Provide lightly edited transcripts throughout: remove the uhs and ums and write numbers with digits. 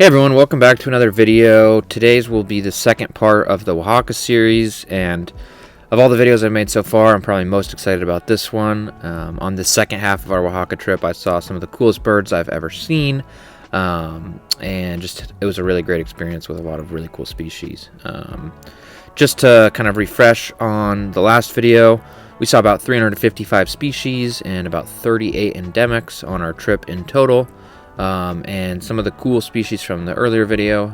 Hey everyone, welcome back to another video. Today's will be the second part of the Oaxaca series, and of all the videos I've made so far, I'm probably most excited about this one. On the second half of our Oaxaca trip, I saw some of the coolest birds I've ever seen, and just it was a really great experience with a lot of really cool species. Just to kind of refresh on the last video, we saw about 355 species and about 38 endemics on our trip in total. And some of the cool species from the earlier video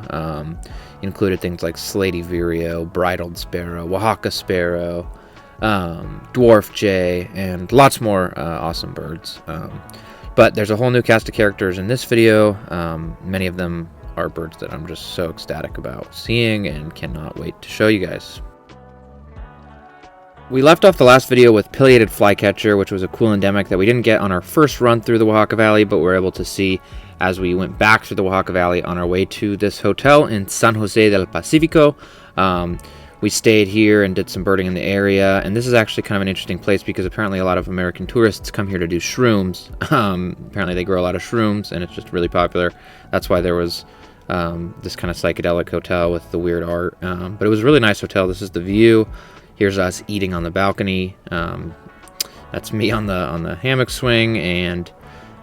included things like slaty vireo, bridled sparrow, Oaxaca sparrow, dwarf jay, and lots more awesome birds. But there's a whole new cast of characters in this video. Many of them are birds that I'm just so ecstatic about seeing and cannot wait to show you guys. We left off the last video with pileated flycatcher, which was a cool endemic that we didn't get on our first run through the Oaxaca Valley, but were able to see as we went back through the Oaxaca Valley on our way to this hotel in San Jose del Pacifo. We stayed here and did some birding in the area, and this is actually kind of an interesting place because apparently a lot of American tourists come here to do shrooms. Apparently they grow a lot of shrooms, and it's just really popular. That's why there was this kind of psychedelic hotel with the weird art, but it was a really nice hotel. This is the view. Here's us eating on the balcony. That's me on the hammock swing, and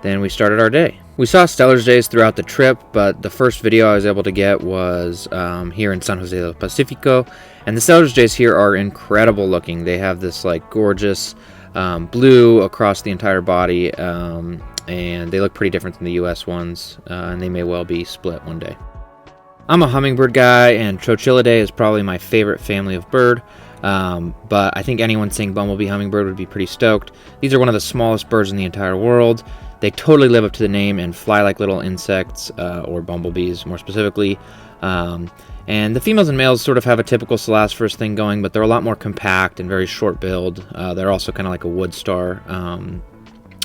then we started our day. We saw Stellar's Jays throughout the trip, but the first video I was able to get was here in San Jose del Pacifo, and the Stellar's Jays here are incredible looking. They have this like gorgeous blue across the entire body, and they look pretty different than the US ones, and they may well be split one day. I'm a hummingbird guy, and Trochilidae is probably my favorite family of bird. But I think anyone seeing bumblebee hummingbird would be pretty stoked. These are one of the smallest birds in the entire world. They totally live up to the name and fly like little insects, or bumblebees more specifically. And the females and males sort of have a typical Selasphorus thing going, but they're a lot more compact and very short-billed. They're also kind of like a wood star,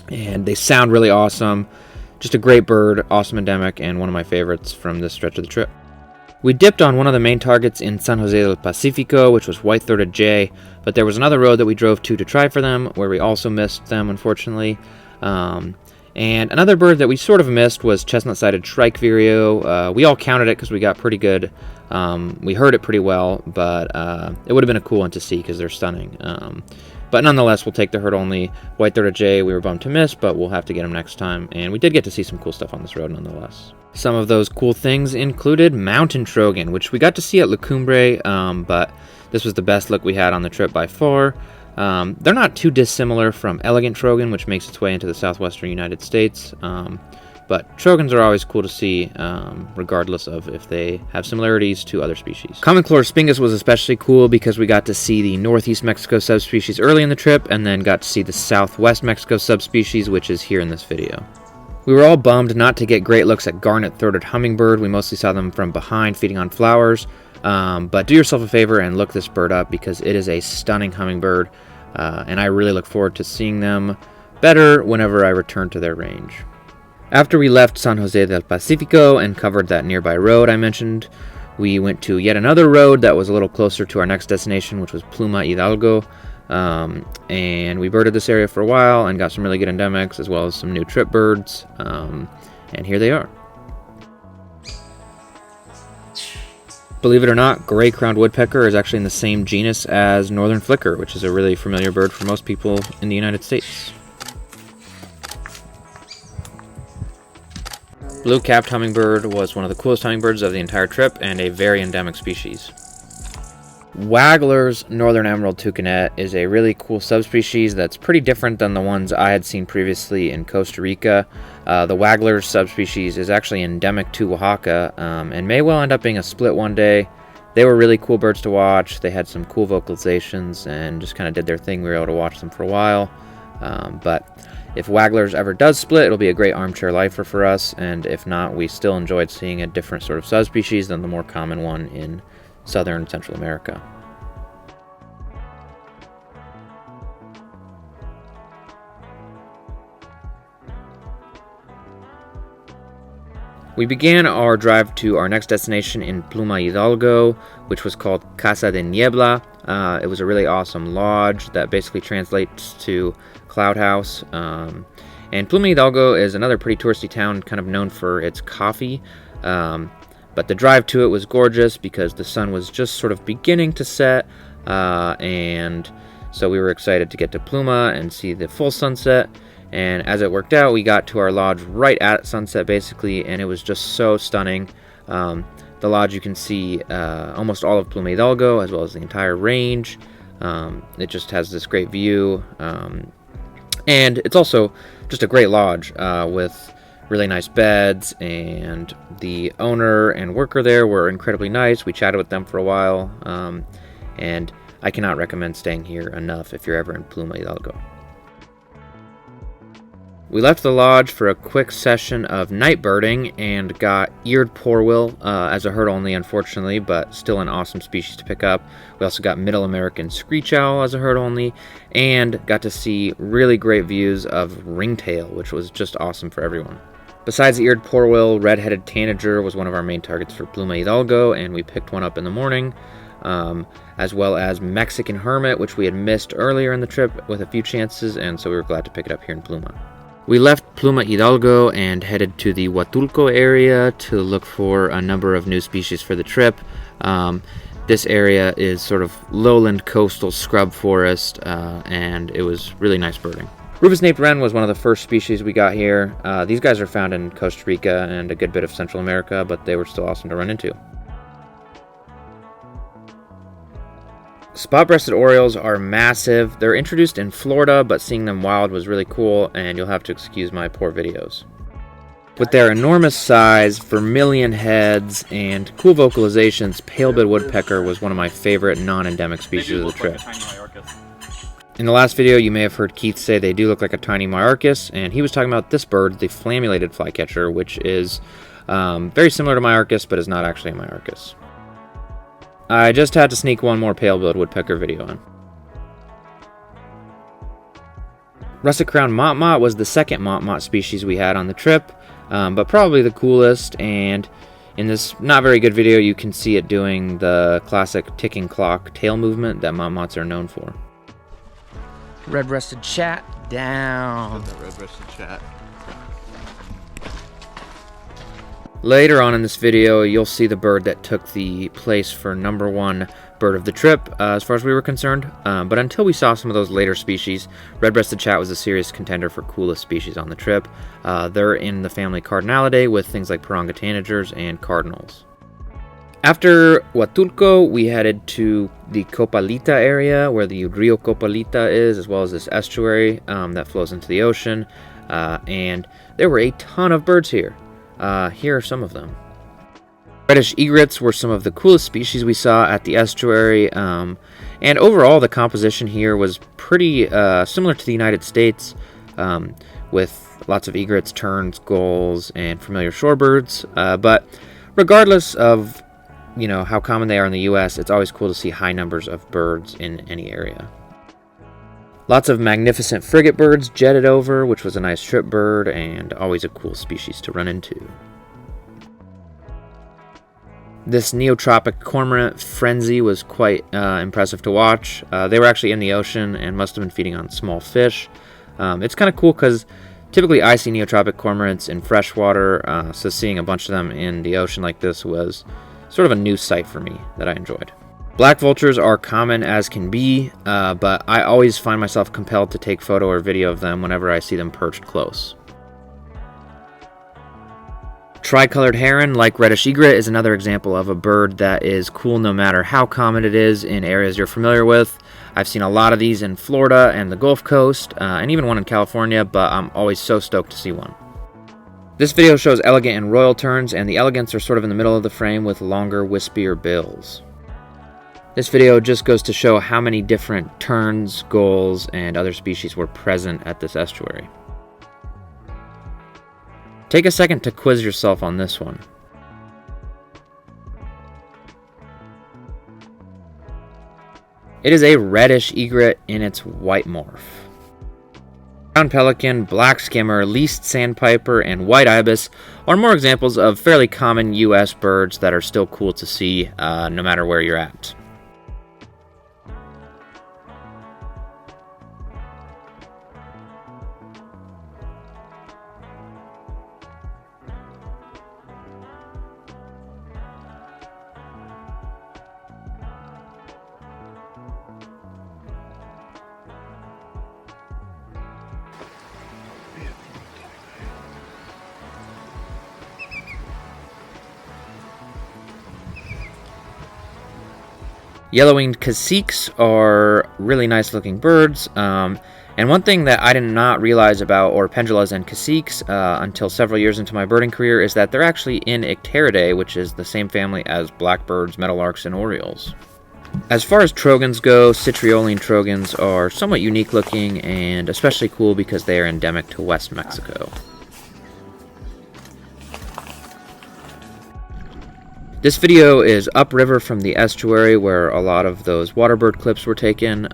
and they sound really awesome. Just a great bird, awesome endemic, and one of my favorites from this stretch of the trip. We dipped on one of the main targets in San Jose del Pacifo, which was white-throated jay, but there was another road that we drove to try for them, where we also missed them, unfortunately. And another bird that we sort of missed was chestnut-sided shrike vireo. We all counted it because we got pretty good. We heard it pretty well, but it would have been a cool one to see because they're stunning. But nonetheless, we'll take the herd-only white-throated jay. We were bummed to miss, but we'll have to get them next time. And we did get to see some cool stuff on this road nonetheless. Some of those cool things included mountain trogon, which we got to see at La Cumbre, but this was the best look we had on the trip by far. They're not too dissimilar from elegant trogon, which makes its way into the southwestern United States. But trogons are always cool to see, regardless of if they have similarities to other species. Common Chlorospingus was especially cool because we got to see the northeast Mexico subspecies early in the trip, and then got to see the southwest Mexico subspecies, which is here in this video. We were all bummed not to get great looks at garnet-throated hummingbird. We mostly saw them from behind feeding on flowers, but do yourself a favor and look this bird up because it is a stunning hummingbird, and I really look forward to seeing them better whenever I return to their range. After we left San Jose del Pacifo and covered that nearby road I mentioned, we went to yet another road that was a little closer to our next destination, which was Pluma Hidalgo. And we birded this area for a while and got some really good endemics as well as some new trip birds, and here they are. Believe it or not, gray-crowned woodpecker is actually in the same genus as northern flicker, which is a really familiar bird for most people in the United States. Blue-capped hummingbird was one of the coolest hummingbirds of the entire trip and a very endemic species. Wagler's northern emerald toucanet is a really cool subspecies that's pretty different than the ones I had seen previously in Costa Rica. The Wagler's subspecies is actually endemic to Oaxaca, and may well end up being a split one day. They were really cool birds to watch. They had some cool vocalizations and just kind of did their thing. We were able to watch them for a while. But if Wagler's ever does split, it'll be a great armchair lifer for us, and if not, we still enjoyed seeing a different sort of subspecies than the more common one in Southern and Central America. We began our drive to our next destination in Pluma Hidalgo, which was called Casa de Niebla. It was a really awesome lodge that basically translates to cloud house. And Pluma Hidalgo is another pretty touristy town, kind of known for its coffee. But the drive to it was gorgeous because the sun was just sort of beginning to set, and so we were excited to get to Pluma and see the full sunset. And as it worked out, we got to our lodge right at sunset basically, and it was just so stunning. The lodge, you can see almost all of Pluma Hidalgo as well as the entire range. It just has this great view, and it's also just a great lodge with really nice beds, and the owner and worker there were incredibly nice. We chatted with them for a while, and I cannot recommend staying here enough if you're ever in Pluma Hidalgo. We left the lodge for a quick session of night birding and got eared porwheel as a herd only, unfortunately, but still an awesome species to pick up. We also got Middle American screech owl as a herd only, and got to see really great views of ringtail, which was just awesome for everyone. Besides the eared porwheel, red-headed tanager was one of our main targets for Pluma Hidalgo, and we picked one up in the morning, as well as Mexican hermit, which we had missed earlier in the trip with a few chances, and so we were glad to pick it up here in Pluma. We left Pluma Hidalgo and headed to the Huatulco area to look for a number of new species for the trip. This area is sort of lowland coastal scrub forest, and it was really nice birding. Rufous-naped wren was one of the first species we got here. These guys are found in Costa Rica and a good bit of Central America, but they were still awesome to run into. Spot-breasted orioles are massive. They're introduced in Florida, but seeing them wild was really cool, and you'll have to excuse my poor videos. With their enormous size, vermilion heads, and cool vocalizations, pale-billed woodpecker was one of my favorite non-endemic species of the trip. In the last video, you may have heard Keith say they do look like a tiny myarchus, and he was talking about this bird, the flammulated flycatcher, which is very similar to myarchus, but is not actually a myarchus. I just had to sneak one more pale-billed woodpecker video in. Russet-crowned motmot was the second motmot species we had on the trip, but probably the coolest, and in this not very good video you can see it doing the classic ticking clock tail movement that motmots are known for. Red-breasted chat down. Red-breasted chat. Later on in this video, you'll see the bird that took the place for #1 bird of the trip, as far as we were concerned. But until we saw some of those later species, red-breasted chat was a serious contender for coolest species on the trip. They're in the family Cardinalidae with things like Paranga tanagers and cardinals. After Huatulco, we headed to the Copalita area, where the Rio Copalita is, as well as this estuary that flows into the ocean. And there were a ton of birds here. Here are some of them. Reddish egrets were some of the coolest species we saw at the estuary, and overall the composition here was pretty similar to the United States, with lots of egrets, terns, gulls, and familiar shorebirds. But regardless of how common they are in the U.S., it's always cool to see high numbers of birds in any area. Lots of magnificent frigate birds jetted over, which was a nice trip bird and always a cool species to run into. This neotropic cormorant frenzy was quite impressive to watch. They were actually in the ocean and must have been feeding on small fish. It's kind of cool because typically I see neotropic cormorants in freshwater, so seeing a bunch of them in the ocean like this was sort of a new sight for me that I enjoyed. Black vultures are common as can be, but I always find myself compelled to take photo or video of them whenever I see them perched close. Tricolored heron, like reddish egret, is another example of a bird that is cool no matter how common it is in areas you're familiar with. I've seen a lot of these in Florida and the Gulf Coast, and even one in California, but I'm always so stoked to see one. This video shows elegant and royal terns, and the elegants are sort of in the middle of the frame with longer, wispier bills. This video just goes to show how many different terns, gulls, and other species were present at this estuary. Take a second to quiz yourself on this one. It is a reddish egret in its white morph. Brown pelican, black skimmer, least sandpiper, and white ibis are more examples of fairly common U.S. birds that are still cool to see no matter where you're at. Yellow-winged caciques are really nice looking birds. And one thing that I did not realize about orpendulas and caciques until several years into my birding career is that they're actually in Icteridae, which is the same family as blackbirds, meadowlarks, and orioles. As far as trogons go, citrioline trogons are somewhat unique looking and especially cool because they are endemic to West Mexico. This video is upriver from the estuary where a lot of those waterbird clips were taken,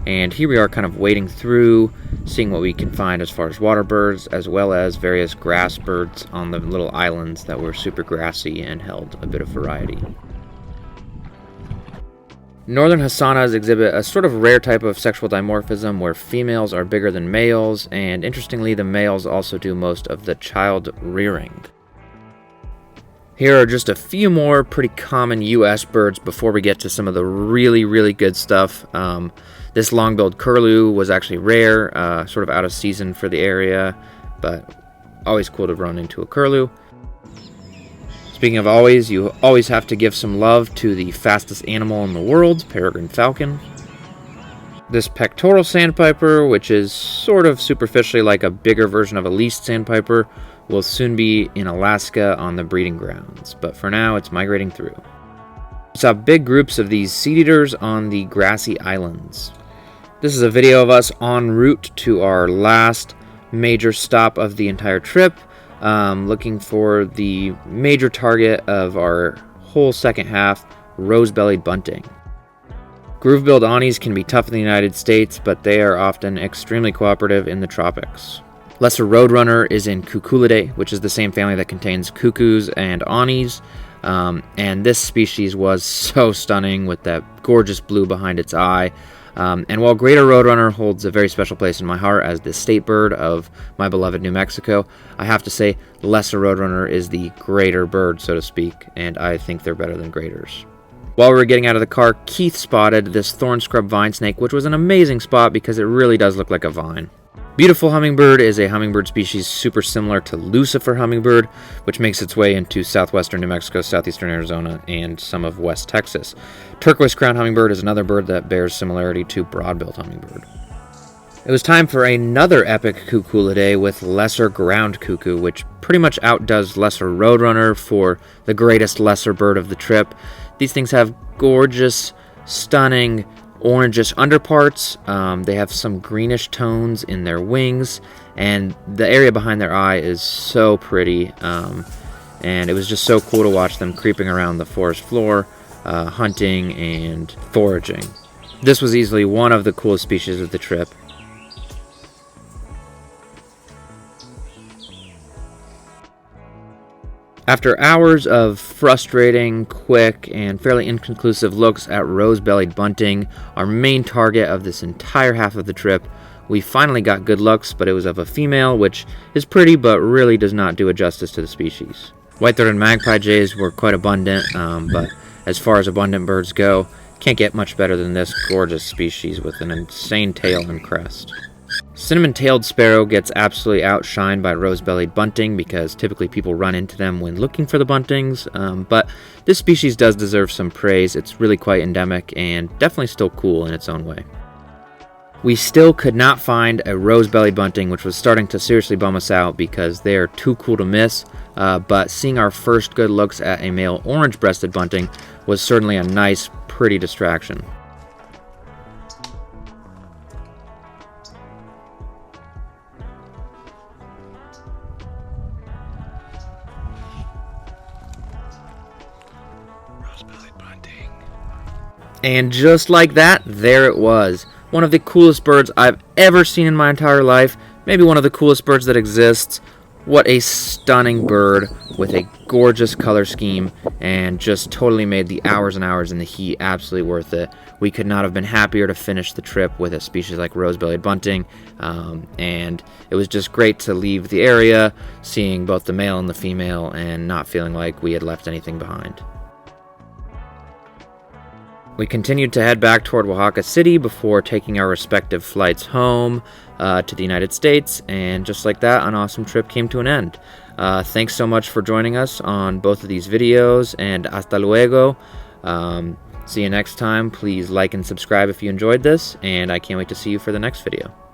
and here we are kind of wading through, seeing what we can find as far as water birds, as well as various grass birds on the little islands that were super grassy and held a bit of variety. Northern Hassanas exhibit a sort of rare type of sexual dimorphism where females are bigger than males, and interestingly the males also do most of the child rearing. Here are just a few more pretty common U.S. birds before we get to some of the really good stuff. This long-billed curlew was actually rare, sort of out of season for the area, but always cool to run into a curlew. Speaking of always, you always have to give some love to the fastest animal in the world, Paragan Falcon. This pectoral sandpiper, which is sort of superficially like a bigger version of a least sandpiper, will soon be in Alaska on the breeding grounds, but for now it's migrating through. We saw big groups of these seed eaters on the grassy islands. This is a video of us en route to our last major stop of the entire trip, looking for the major target of our whole second half, Rose-bellied Bunting. Groove-billed anis can be tough in the United States, but they are often extremely cooperative in the tropics. Lesser roadrunner is in Cuckoolidae, which is the same family that contains cuckoos and anis, and this species was so stunning with that gorgeous blue behind its eye. And while greater roadrunner holds a very special place in my heart as the state bird of my beloved New Mexico, I have to say lesser roadrunner is the greater bird, so to speak, and I think they're better than graders. While we were getting out of the car, Keith spotted this thorn scrub vine snake, which was an amazing spot because it really does look like a vine. Beautiful hummingbird is a hummingbird species super similar to Lucifer hummingbird, which makes its way into southwestern New Mexico, southeastern Arizona, and some of West Texas. Turquoise crown hummingbird is another bird that bears similarity to broad-billed hummingbird. It was time for another epic Cuckoolidae with lesser ground cuckoo, which pretty much outdoes lesser roadrunner for the greatest lesser bird of the trip. These things have gorgeous, stunning, orangish underparts. They have some greenish tones in their wings, and the area behind their eye is so pretty, and it was just so cool to watch them creeping around the forest floor, hunting and foraging. This was easily one of the coolest species of the trip. After hours of frustrating, quick, and fairly inconclusive looks at Rose-bellied Bunting, our main target of this entire half of the trip, we finally got good looks, but it was of a female, which is pretty but really does not do a justice to the species. White-throated magpie jays were quite abundant, but as far as abundant birds go, can't get much better than this gorgeous species with an insane tail and crest. Cinnamon-tailed sparrow gets absolutely outshined by Rose-bellied Bunting because typically people run into them when looking for the buntings, but this species does deserve some praise. It's really quite endemic and definitely still cool in its own way. We still could not find a Rose-bellied Bunting, which was starting to seriously bum us out because they are too cool to miss, but seeing our first good looks at a male orange-breasted bunting was certainly a nice, pretty distraction. And just like that, there it was. One of the coolest birds I've ever seen in my entire life. Maybe one of the coolest birds that exists. What a stunning bird with a gorgeous color scheme and just totally made the hours and hours in the heat absolutely worth it. We could not have been happier to finish the trip with a species like Rose-bellied Bunting, and it was just great to leave the area, seeing both the male and the female and not feeling like we had left anything behind. We continued to head back toward Oaxaca City before taking our respective flights home to the United States, and just like that, an awesome trip came to an end. Thanks so much for joining us on both of these videos, and hasta luego. See you next time. Please like and subscribe if you enjoyed this, and I can't wait to see you for the next video.